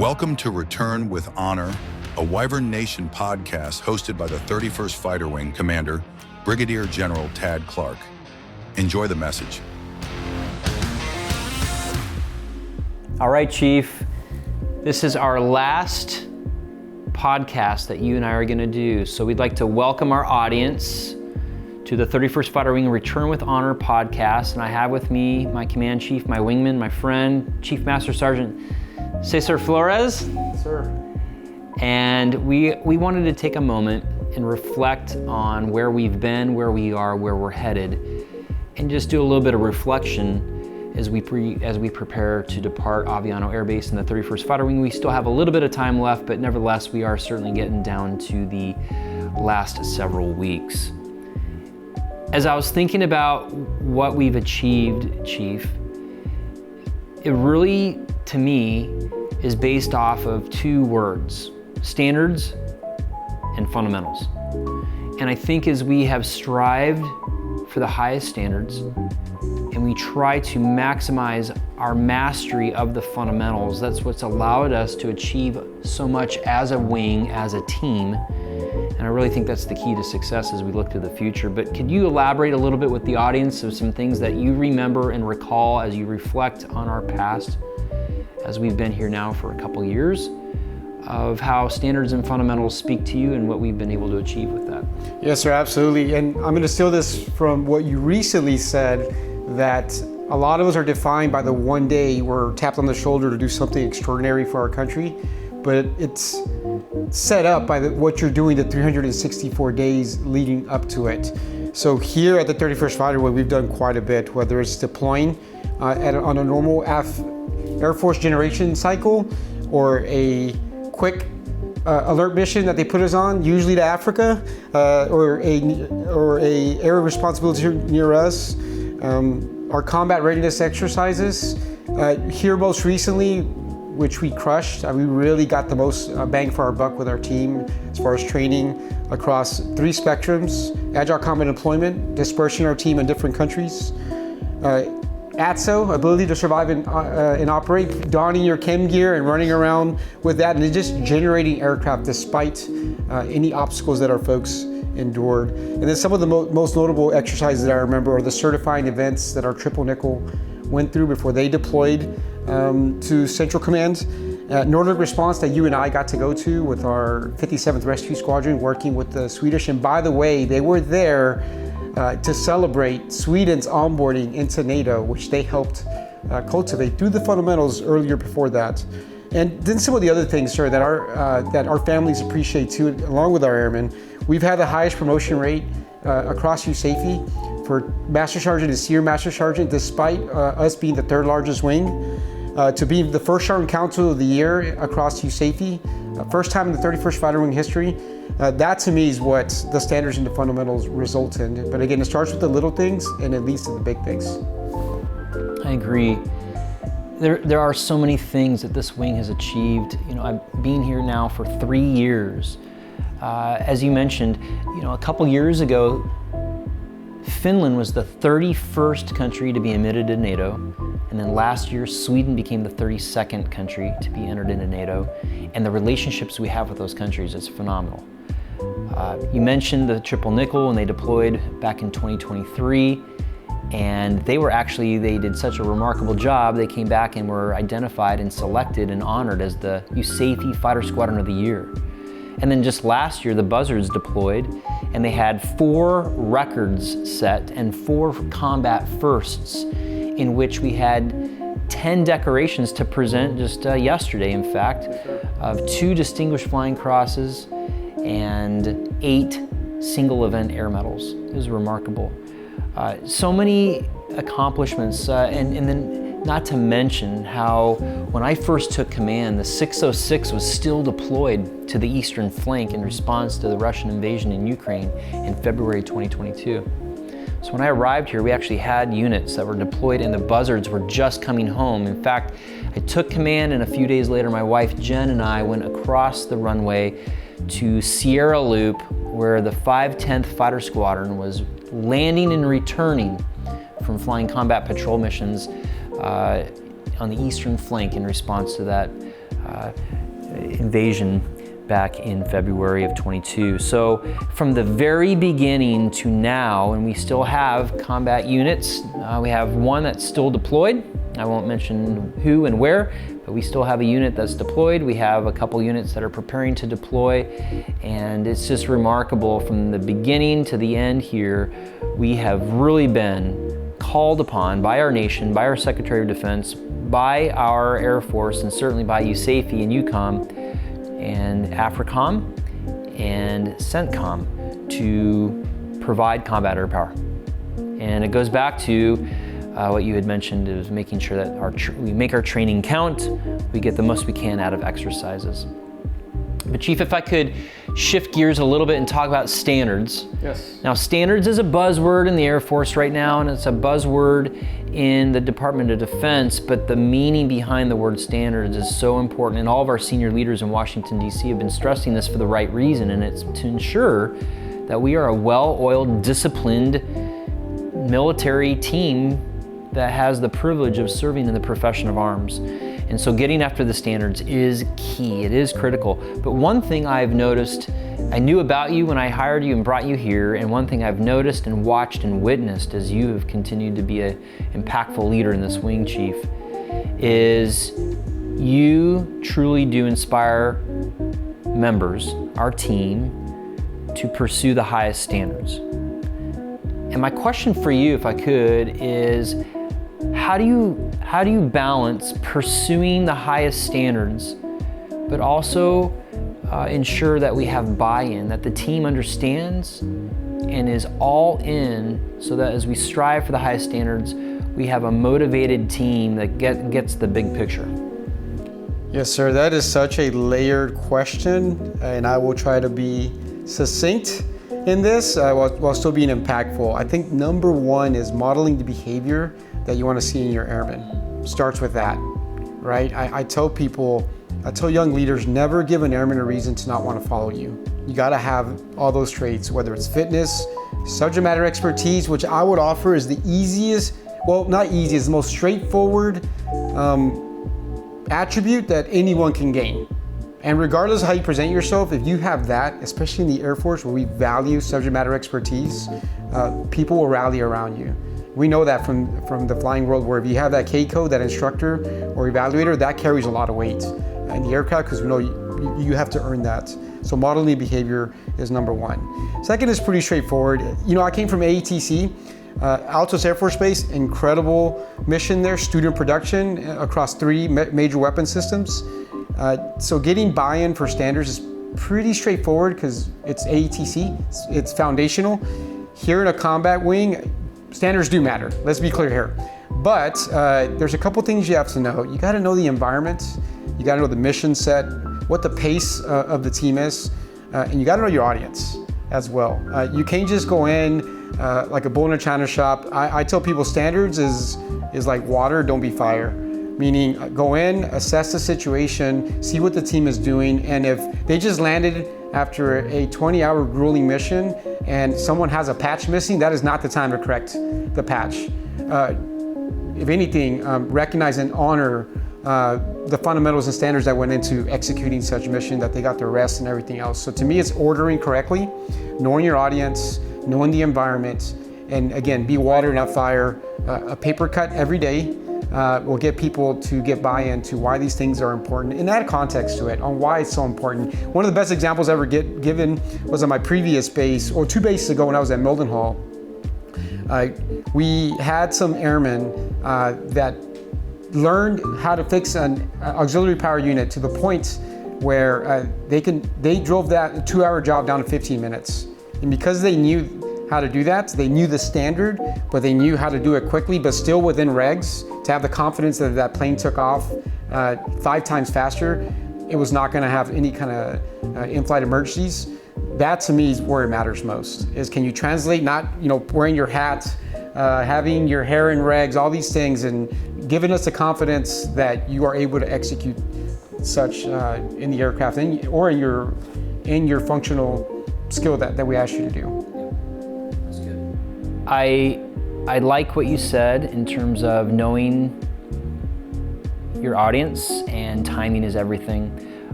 Welcome to Return with Honor, a Wyvern Nation podcast hosted by the 31st Fighter Wing Commander, Brigadier General Tad Clark. Enjoy the message. All right, Chief. This is our last podcast that you and I are going to do. So we'd like to welcome our audience to the 31st Fighter Wing Return with Honor podcast. And I have with me my command chief, my wingman, my friend, Chief Master Sergeant Cesar Flores. Sir. And we wanted to take a moment and reflect on where we've been, where we are, where we're headed, and just do a little bit of reflection as we prepare to depart Aviano Air Base in the 31st Fighter Wing. We still have a little bit of time left, but nevertheless, we are certainly getting down to the last several weeks. As I was thinking about what we've achieved, Chief, it really, to me, is based off of two words: standards and fundamentals. And I think as we have strived for the highest standards and we try to maximize our mastery of the fundamentals, that's what's allowed us to achieve so much as a wing, as a team. And I really think that's the key to success as we look to the future. But could you elaborate a little bit with the audience of some things that you remember and recall as you reflect on our past, as we've been here now for a couple years, of how standards and fundamentals speak to you and what we've been able to achieve with that? Yes, sir, absolutely. And I'm going to steal this from what you recently said, that a lot of us are defined by the one day we're tapped on the shoulder to do something extraordinary for our country, but it's set up by what you're doing the 364 days leading up to it. So here at the 31st Fighter Wing, we've done quite a bit, whether it's deploying on a normal Air Force generation cycle, or a quick alert mission that they put us on, usually to Africa, or a area responsibility near us. Our combat readiness exercises. Here most recently, which we crushed, we really got the most bang for our buck with our team as far as training across three spectrums: agile combat deployment, dispersing our team in different countries, ATSO, ability to survive and operate, donning your chem gear and running around with that, and just generating aircraft despite any obstacles that our folks endured. And then some of the most notable exercises that I remember are the certifying events that our Triple Nickel went through before they deployed to Central Command. Northern Response that you and I got to go to with our 57th Rescue Squadron, working with the Swedish. And by the way, they were there to celebrate Sweden's onboarding into NATO, which they helped cultivate through the fundamentals earlier before that. And then some of the other things, sir, that our families appreciate too, along with our airmen. We've had the highest promotion rate across USAFE for Master Sergeant and Senior Master Sergeant, despite us being the third largest wing. To be the first Sergeant Council of the Year across USAFE, first time in the 31st Fighter Wing history. That to me is what the standards and the fundamentals result in. But again, it starts with the little things and it leads to the big things. I agree. There are so many things that this wing has achieved. You know, I've been here now for 3 years. As you mentioned, you know, a couple years ago, Finland was the 31st country to be admitted to NATO. And then last year, Sweden became the 32nd country to be entered into NATO. And the relationships we have with those countries is phenomenal. You mentioned the Triple Nickel, and they deployed back in 2023. And they did such a remarkable job, they came back and were identified and selected and honored as the USAFE Fighter Squadron of the Year. And then just last year, the Buzzards deployed, and they had 4 records set and 4 combat firsts, in which we had 10 decorations to present just yesterday, in fact, of 2 Distinguished Flying Crosses and 8 single event air medals. It was remarkable. So many accomplishments, and then not to mention how when I first took command, the 606 was still deployed to the eastern flank in response to the Russian invasion in Ukraine in February 2022. So when I arrived here, we actually had units that were deployed and the Buzzards were just coming home. In fact, I took command, and a few days later, my wife Jen and I went across the runway to Sierra Loop, where the 510th Fighter Squadron was landing and returning from flying combat patrol missions on the eastern flank in response to that invasion back in February of 22. So from the very beginning to now, and we still have combat units, we have one that's still deployed. I won't mention who and where, but we still have a unit that's deployed. We have a couple units that are preparing to deploy, and it's just remarkable from the beginning to the end here. We have really been called upon by our nation, by our Secretary of Defense, by our Air Force, and certainly by USAFE and UCOM and AFRICOM and CENTCOM to provide combat air power. And it goes back to what you had mentioned, is making sure that we make our training count, we get the most we can out of exercises. But Chief, if I could shift gears a little bit and talk about standards. Yes. Now, standards is a buzzword in the Air Force right now, and it's a buzzword in the Department of Defense, but the meaning behind the word standards is so important, and all of our senior leaders in Washington, D.C. have been stressing this for the right reason, and it's to ensure that we are a well-oiled, disciplined military team that has the privilege of serving in the profession of arms. And so getting after the standards is key, it is critical. But one thing I've noticed, I knew about you when I hired you and brought you here, and one thing I've noticed and watched and witnessed as you have continued to be an impactful leader in this wing, Chief, is you truly do inspire members, our team, to pursue the highest standards. And my question for you, if I could, is how do you balance pursuing the highest standards, but also ensure that we have buy-in, that the team understands and is all in, so that as we strive for the highest standards, we have a motivated team that gets the big picture? Yes, sir. That is such a layered question, and I will try to be succinct in this while still being impactful. I think number one is modeling the behavior that you want to see in your airmen. Starts with that, right? I tell young leaders, never give an airman a reason to not want to follow you. You got to have all those traits, whether it's fitness, subject matter expertise, which I would offer is the easiest, well, not easiest, the most straightforward attribute that anyone can gain. And regardless of how you present yourself, if you have that, especially in the Air Force where we value subject matter expertise, people will rally around you. We know that from the flying world, where if you have that K code, that instructor or evaluator, that carries a lot of weight in the aircraft, because we know you have to earn that. So modeling behavior is number one. Second is pretty straightforward. You know, I came from AETC, Altos Air Force Base, incredible mission there, student production across 3 major weapon systems. So getting buy-in for standards is pretty straightforward because it's AETC, it's foundational. Here in a combat wing, standards do matter, let's be clear here. But there's a couple things you have to know. You gotta know the environment, you gotta know the mission set, what the pace of the team is, and you gotta know your audience as well. You can't just go in like a bull in a china shop. I tell people standards is like water, don't be fire. Meaning go in, assess the situation, see what the team is doing, and if they just landed after a 20-hour grueling mission and someone has a patch missing, that is not the time to correct the patch. If anything, recognize and honor the fundamentals and standards that went into executing such mission, that they got their rest and everything else. So to me, it's ordering correctly, knowing your audience, knowing the environment, and again, be water, not fire. A paper cut every day will get people to get buy-in to why these things are important and add context to it on why it's so important. One of the best examples I ever given was on my previous base, or 2 bases ago when I was at Mildenhall. We had some airmen that learned how to fix an auxiliary power unit to the point where they drove that 2-hour job down to 15 minutes. And because they knew how to do that, they knew the standard, but they knew how to do it quickly, but still within regs, to have the confidence that that plane took off 5 times faster, it was not gonna have any kind of in-flight emergencies. That to me is where it matters most, is can you translate, not wearing your hat, having your hair in regs, all these things, and giving us the confidence that you are able to execute such in the aircraft or in your functional skill that we ask you to do. That's good. I like what you said in terms of knowing your audience, and timing is everything.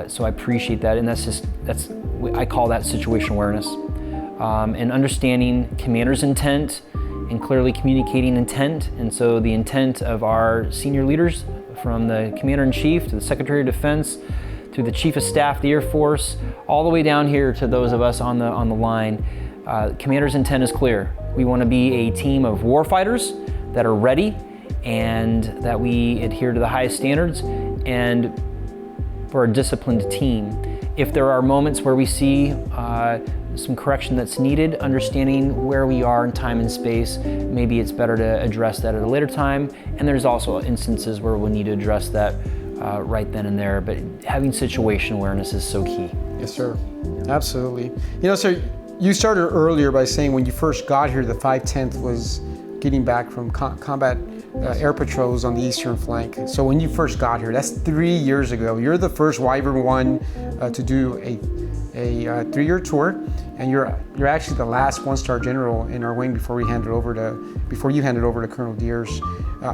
So I appreciate that, and I call that situational awareness. And understanding commander's intent and clearly communicating intent. And so the intent of our senior leaders, from the Commander-in-Chief to the Secretary of Defense, to the Chief of Staff of the Air Force, all the way down here to those of us on the line, commander's intent is clear. We want to be a team of warfighters that are ready and that we adhere to the highest standards, and for a disciplined team. If there are moments where we see some correction that's needed, understanding where we are in time and space, maybe it's better to address that at a later time. And there's also instances where we'll need to address that right then and there. But having situation awareness is so key. Yes, sir. Absolutely. Sir, you started earlier by saying when you first got here, the 510th was getting back from combat air patrols on the eastern flank. So when you first got here, that's 3 years ago. You're the first Wyvern 1 to do a 3-year tour, and you're actually the last 1-star general in our wing before you handed over to Colonel Deers.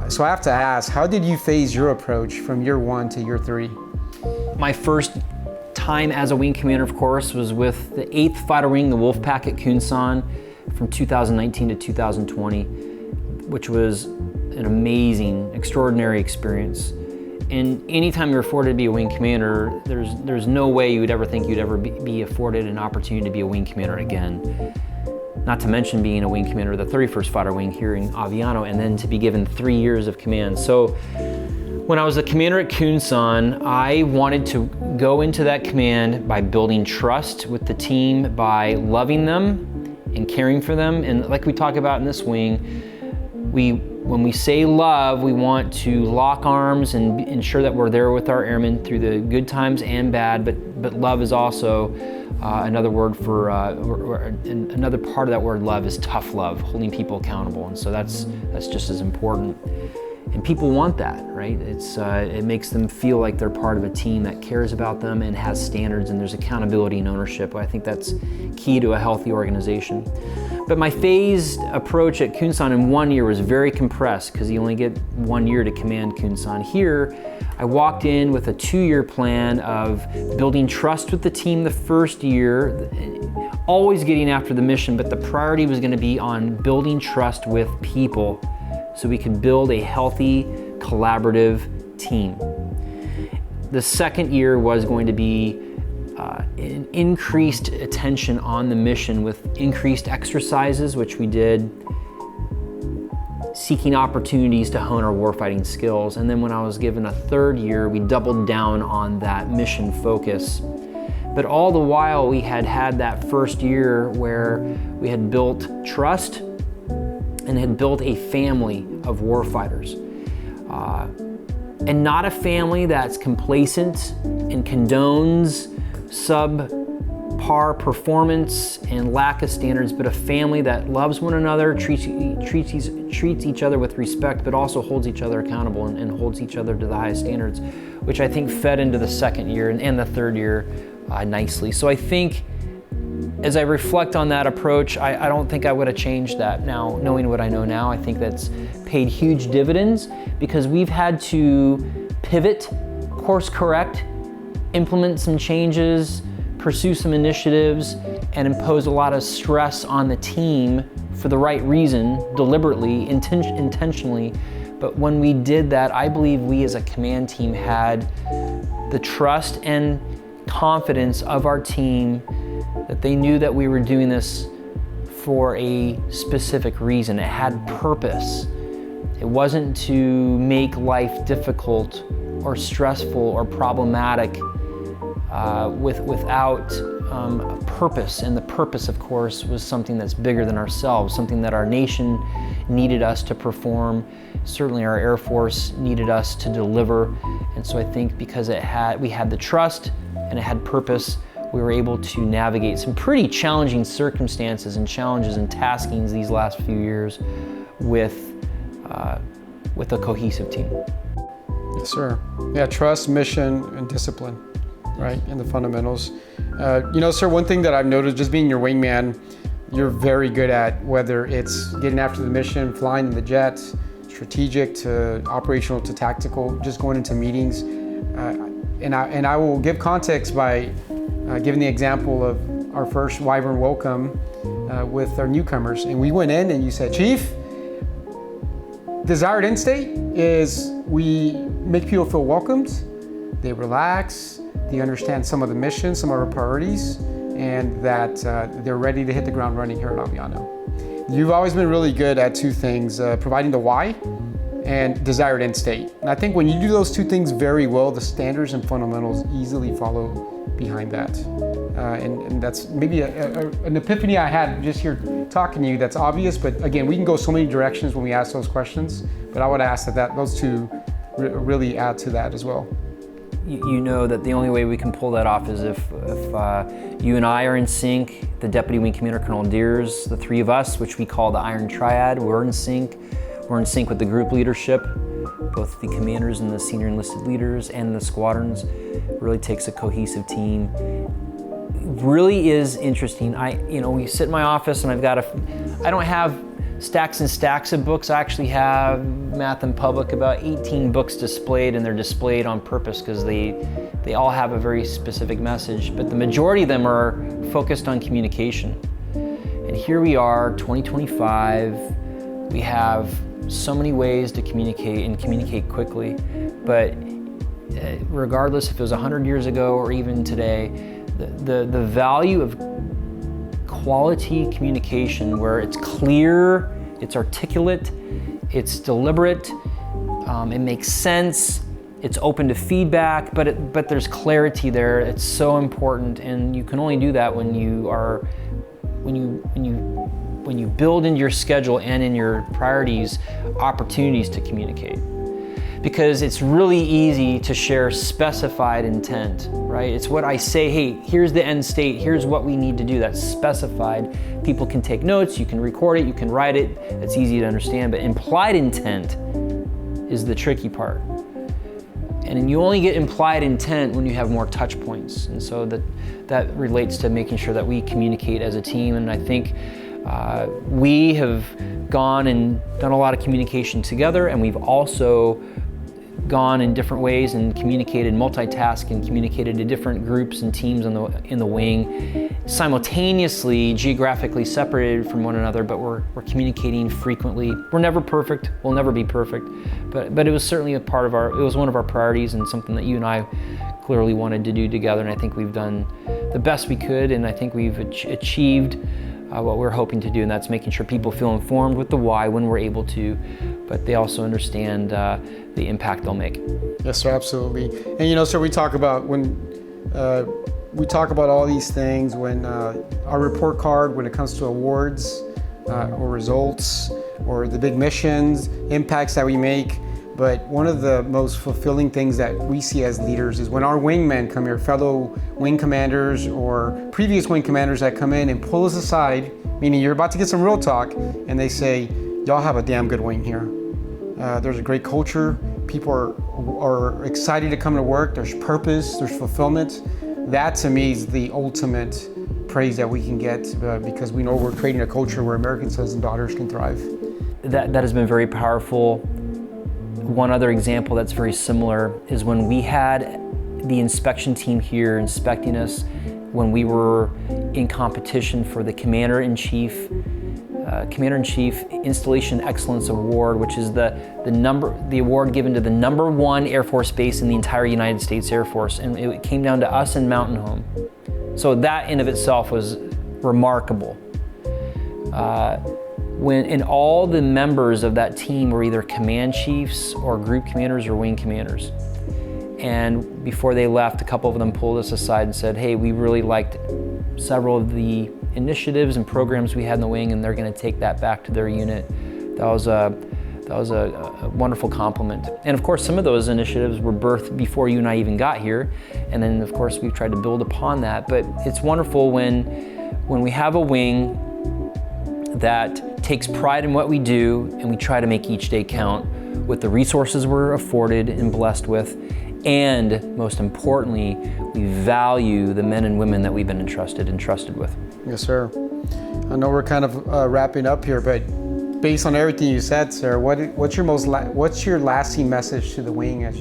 So I have to ask, how did you phase your approach from year 1 to year 3? My first time as a wing commander, of course, was with the 8th Fighter Wing, the Wolfpack at Kunsan, from 2019 to 2020, which was an amazing, extraordinary experience. And anytime you're afforded to be a wing commander, there's no way you would ever think you'd ever be afforded an opportunity to be a wing commander again. Not to mention being a wing commander of the 31st Fighter Wing here in Aviano, and then to be given 3 years of command. So when I was the commander at Kunsan, I wanted to go into that command by building trust with the team, by loving them and caring for them. And like we talk about in this wing, when we say love, we want to lock arms and ensure that we're there with our airmen through the good times and bad, but love is also another word for, another part of that word love is tough love, holding people accountable. And so that's just as important. And people want that, right? It makes them feel like they're part of a team that cares about them and has standards, and there's accountability and ownership. I think that's key to a healthy organization. But my phased approach at Kunsan in 1 year was very compressed because you only get 1 year to command Kunsan. Here, I walked in with a 2-year plan of building trust with the team the first year, always getting after the mission, but the priority was going to be on building trust with people so we could build a healthy, collaborative team. The second year was going to be an increased attention on the mission with increased exercises, which we did, seeking opportunities to hone our warfighting skills. And then when I was given a 3rd year, we doubled down on that mission focus. But all the while, we had that first year where we had built trust and had built a family of warfighters. And not a family that's complacent and condones subpar performance and lack of standards, but a family that loves one another, treats each other with respect, but also holds each other accountable and holds each other to the highest standards, which I think fed into the 2nd year and the 3rd year nicely. So I think as I reflect on that approach, I don't think I would have changed that now. Knowing what I know now, I think that's paid huge dividends because we've had to pivot, course correct, implement some changes, pursue some initiatives, and impose a lot of stress on the team for the right reason, deliberately, intentionally. But when we did that, I believe we as a command team had the trust and confidence of our team that they knew that we were doing this for a specific reason. It had purpose. It wasn't to make life difficult or stressful or problematic without a purpose. And the purpose, of course, was something that's bigger than ourselves, something that our nation needed us to perform. Certainly our Air Force needed us to deliver. And so I think because we had the trust and it had purpose, we were able to navigate some pretty challenging circumstances and challenges and taskings these last few years with a cohesive team. Yes, sir. Yeah, trust, mission, and discipline, right, and the fundamentals. Sir, one thing that I've noticed just being your wingman, you're very good at whether it's getting after the mission, flying in the jet, strategic to operational to tactical, just going into meetings. And I will give context by giving the example of our first Wyvern welcome with our newcomers. And we went in and you said, Chief, desired end state is we make people feel welcomed, they relax, they understand some of the missions, some of our priorities, and that they're ready to hit the ground running here at Aviano. You've always been really good at two things, providing the why and desired end state. And I think when you do those two things very well, the standards and fundamentals easily follow behind that. And that's maybe an epiphany I had just here talking to you that's obvious, but again, we can go so many directions when we ask those questions, but I would ask that those two really add to that as well. You know that the only way we can pull that off is if you and I are in sync, the Deputy Wing Commander, Colonel Deers, the three of us, which we call the Iron Triad, we're in sync. We're in sync with the group leadership, both the commanders and the senior enlisted leaders and the squadrons. It really takes a cohesive team. It really is interesting. We sit in my office and I don't have stacks and stacks of books. I actually have Math in Public, about 18 books displayed, and they're displayed on purpose because they all have a very specific message, but the majority of them are focused on communication. And here we are, 2025, we have so many ways to communicate and communicate quickly, but regardless if it was 100 years ago or even today, the value of quality communication where it's clear, it's articulate, it's deliberate, it makes sense, it's open to feedback, but there's clarity there. It's so important, and you can only do that when you build into your schedule and in your priorities opportunities to communicate. Because it's really easy to share specified intent, right? It's what I say, hey, here's the end state, here's what we need to do, that's specified. People can take notes, you can record it, you can write it, it's easy to understand, but implied intent is the tricky part. And you only get implied intent when you have more touch points. And so that relates to making sure that we communicate as a team. And I think we have gone and done a lot of communication together, and we've also gone in different ways and communicated, multitasked, and communicated to different groups and teams in the wing, simultaneously, geographically separated from one another, but we're communicating frequently. We're never perfect, we'll never be perfect, but it was certainly it was one of our priorities and something that you and I clearly wanted to do together, and I think we've done the best we could, and I think we've achieved what we're hoping to do, and that's making sure people feel informed with the why when we're able to, but they also understand the impact they'll make. Yes, sir, absolutely. And sir, we talk about all these things when our report card, when it comes to awards or results or the big missions, impacts that we make. But one of the most fulfilling things that we see as leaders is when our wingmen come here, fellow wing commanders or previous wing commanders that come in and pull us aside, meaning you're about to get some real talk, and they say, y'all have a damn good wing here. There's a great culture. People are excited to come to work. There's purpose, there's fulfillment. That to me is the ultimate praise that we can get because we know we're creating a culture where American sons and daughters can thrive. That has been very powerful. One other example that's very similar is when we had the inspection team here inspecting us when we were in competition for the Commander-in-Chief Installation Excellence Award, which is the award given to the #1 Air Force base in the entire United States Air Force, and it came down to us and Mountain Home. So that in of itself was remarkable. And all the members of that team were either command chiefs or group commanders or wing commanders. And before they left, a couple of them pulled us aside and said, hey, we really liked several of the initiatives and programs we had in the wing, and they're going to take that back to their unit. That was a wonderful compliment. And of course, some of those initiatives were birthed before you and I even got here. And then of course, we've tried to build upon that. But it's wonderful when we have a wing that takes pride in what we do, and we try to make each day count with the resources we're afforded and blessed with. And most importantly, we value the men and women that we've been entrusted with. Yes, sir. I know we're kind of wrapping up here, but based on everything you said, sir, what's your lasting message to the wing as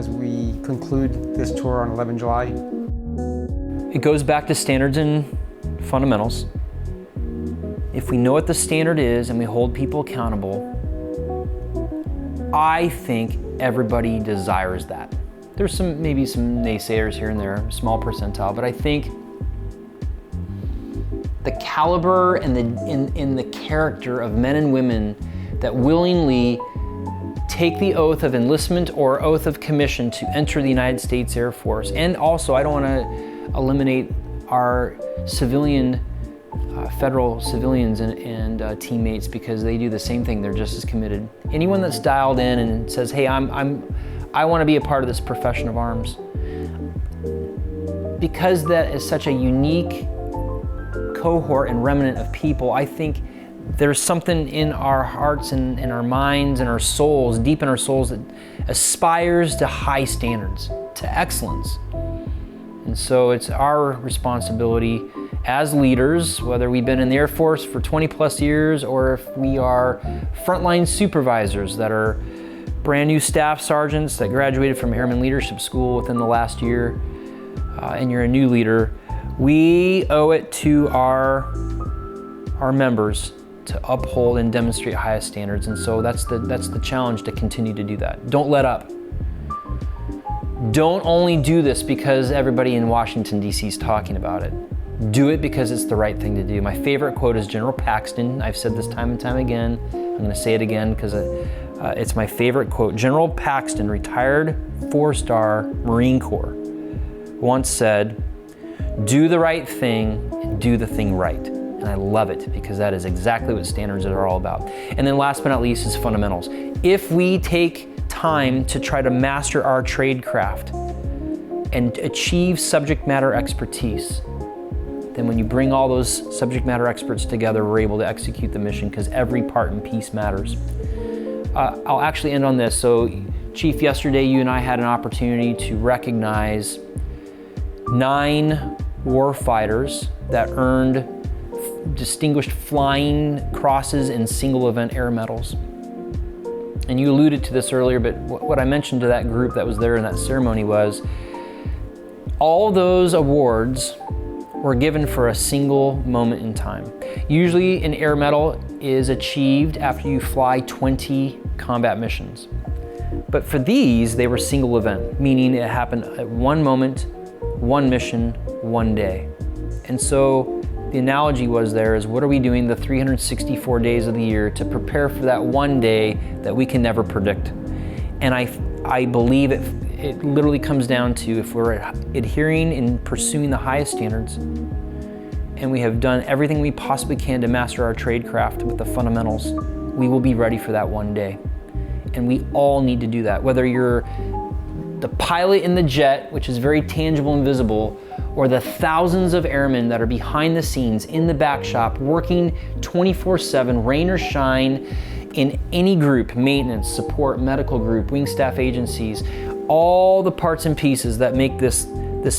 we conclude this tour on 11 July? It goes back to standards and fundamentals. If we know what the standard is and we hold people accountable, I think everybody desires that. There's maybe some naysayers here and there, small percentile, but I think the caliber and the character of men and women that willingly take the oath of enlistment or oath of commission to enter the United States Air Force. And also, I don't want to eliminate our civilian, federal civilians and teammates, because they do the same thing. They're just as committed. Anyone that's dialed in and says, hey, I want to be a part of this profession of arms, because that is such a unique cohort and remnant of people, I think there's something in our hearts and in our minds and our souls, deep in our souls, that aspires to high standards, to excellence. And so it's our responsibility as leaders, whether we've been in the Air Force for 20 plus years, or if we are frontline supervisors that are brand new staff sergeants that graduated from Airman Leadership School within the last year, and you're a new leader, we owe it to our members to uphold and demonstrate highest standards. And so that's the challenge, to continue to do that. Don't let up. Don't only do this because everybody in Washington, D.C. is talking about it. Do it because it's the right thing to do. My favorite quote is General Paxton. I've said this time and time again. I'm going to say it again because it's my favorite quote. General Paxton, retired 4-star Marine Corps, once said, "Do the right thing and do the thing right." And I love it, because that is exactly what standards are all about. And then last but not least is fundamentals. If we take time to try to master our trade craft and achieve subject matter expertise, then when you bring all those subject matter experts together, we're able to execute the mission, because every part and piece matters. I'll actually end on this. So, Chief, yesterday you and I had an opportunity to recognize 9 war fighters that earned distinguished flying crosses and single event air medals. And you alluded to this earlier, but what I mentioned to that group that was there in that ceremony was all those awards were given for a single moment in time. Usually an air medal is achieved after you fly 20 combat missions. But for these, they were single event, meaning it happened at one moment, one mission, one day. And so the analogy was there is, what are we doing the 364 days of the year to prepare for that one day that we can never predict? And I believe it literally comes down to, if we're adhering and pursuing the highest standards, and we have done everything we possibly can to master our trade craft with the fundamentals, we will be ready for that one day. And we all need to do that, whether you're the pilot in the jet, which is very tangible and visible, or the thousands of airmen that are behind the scenes in the back shop working 24/7, rain or shine, in any group, maintenance, support, medical group, wing staff agencies, all the parts and pieces that make this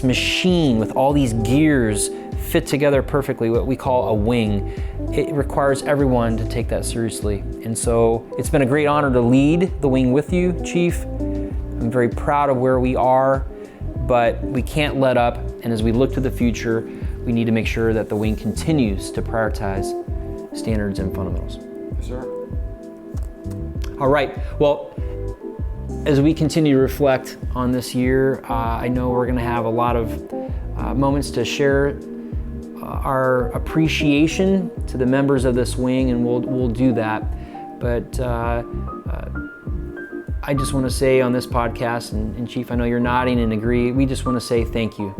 machine with all these gears fit together perfectly, what we call a wing. It requires everyone to take that seriously. And so it's been a great honor to lead the wing with you, Chief. I'm very proud of where we are, but we can't let up. And as we look to the future, we need to make sure that the wing continues to prioritize standards and fundamentals. Yes, sir. All right. Well, as we continue to reflect on this year, I know we're going to have a lot of moments to share our appreciation to the members of this wing, and we'll do that. But I just want to say on this podcast, and Chief, I know you're nodding and agree, we just want to say thank you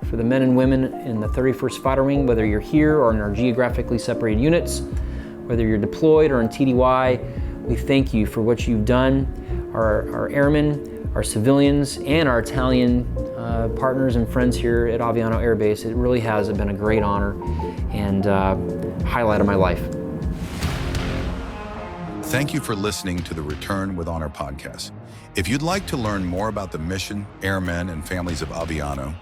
for the men and women in the 31st Fighter Wing, whether you're here or in our geographically separated units, whether you're deployed or in TDY. We thank you for what you've done. Our airmen, our civilians, and our Italian partners and friends here at Aviano Air Base. It really has been a great honor and highlight of my life. Thank you for listening to the Return with Honor podcast. If you'd like to learn more about the mission, airmen, and families of Aviano,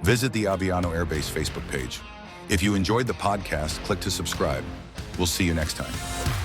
visit the Aviano Air Base Facebook page. If you enjoyed the podcast, click to subscribe. We'll see you next time.